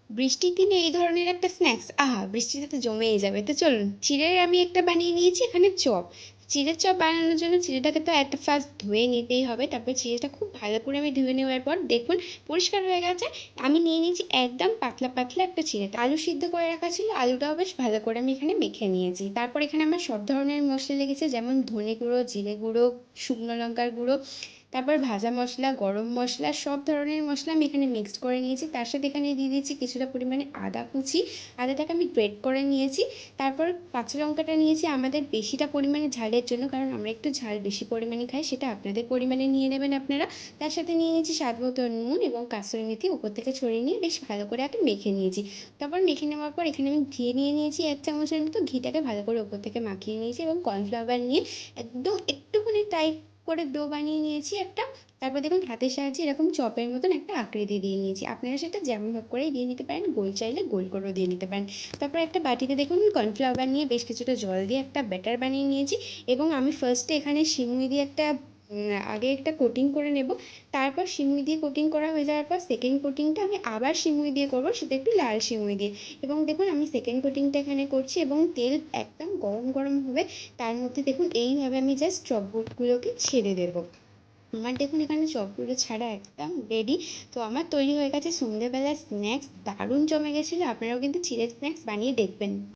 বৃষ্টির দিনে এই ধরনের একটা স্ন্যাক্স আহা বৃষ্টিতে তো জমেই যাবে। তো চলুন চিড়ের আমি একটা বানিয়ে নিয়েছি এখানে চপ। চিড়ের চপ বানানোর জন্য চিড়েটাকে তো একটা ফার্স্ট ধুয়ে নিতেই হবে। তারপর চিড়েটা খুব ভালো করে আমি ধুয়ে নেওয়ার পর দেখুন পরিষ্কার হয়ে গেছে। আমি নিয়ে নিয়েছি একদম পাতলা পাতলা একটা চিড়ে। আলু সিদ্ধ করে রাখা ছিল, আলুটাও বেশ ভালো করে আমি এখানে মেখে নিয়েছি। তারপর এখানে আমার সব ধরনের মশলা লেগেছে, যেমন ধনে গুঁড়ো, জিরে গুঁড়ো, শুকনো লঙ্কার গুঁড়ো, তারপর ভাজা মশলা, গরম মশলা, সব ধরনের মশলা আমি এখানে মিক্সড করে নিয়েছি। তার সাথে এখানে দিয়ে দিয়েছি কিছুটা পরিমাণে আদা কুচি। আদাটাকে আমি গ্রেট করে নিয়েছি। তারপর কাঁচা লঙ্কাটা নিয়েছি আমাদের বেশিটা পরিমাণে ঝালের জন্য, কারণ আমরা একটু ঝাল বেশি পরিমাণে খাই, সেটা আপনাদের পরিমাণে নিয়ে নেবেন আপনারা। তার সাথে নিয়ে নিয়েছি স্বাদ মতো নুন এবং কাসুরি মেথি উপর থেকে ছড়িয়ে নিয়ে বেশ ভালো করে একটা মেখে নিয়েছি। তারপর মেখে নেওয়ার পর এখানে আমি ঘি নিয়ে নিয়েছি 1 চামচের মতো। ঘিটাকে ভালো করে উপর থেকে মাখিয়ে নিয়েছি এবং কর্নফ্লাওয়ার নিয়ে একদম একটুখানি টাইট করে ডো বানিয়ে নিয়েছি একটা। তারপর দেখুন হাতের সাহায্যে এরকম চপের মতন একটা আকৃতি দিয়ে নিয়েছি। আপনারা সেটা যেমন ভাবে করেই দিয়ে নিতে পারেন, গোল চাইলে গোল করেও দিয়ে নিতে পারেন। তারপর একটা বাটিতে দেখুন কর্নফ্লাওয়ার নিয়ে বেশ কিছুটা জল দিয়ে একটা ব্যাটার বানিয়ে নিয়েছি। এবং আমি ফার্স্টে এখানে সিমুই দিয়ে একটা আগে একটা কোটিং করে নেব। তারপর সিমুই দিয়ে কোটিং করা হয়ে যাওয়ার পর সেকেন্ড কোটিংটা আমি আবার সিমুই দিয়ে করবো, সেটা একটু লাল সিমুই দিয়ে। এবং দেখুন আমি সেকেন্ড কোটিংটা এখানে করছি এবং তেল একদম গরম গরম হবে। তার মধ্যে দেখুন এইভাবে আমি জাস্ট চপগুলোকে ছেড়ে দেবো। আমার দেখুন এখানে চপগুলো ছাড়া একদম রেডি। তো আমার তৈরি হয়ে গেছে সন্ধ্যেবেলার স্ন্যাক্স, দারুণ জমে গেছিলো। আপনারাও কিন্তু চিড়ের স্ন্যাক্স বানিয়ে দেখবেন।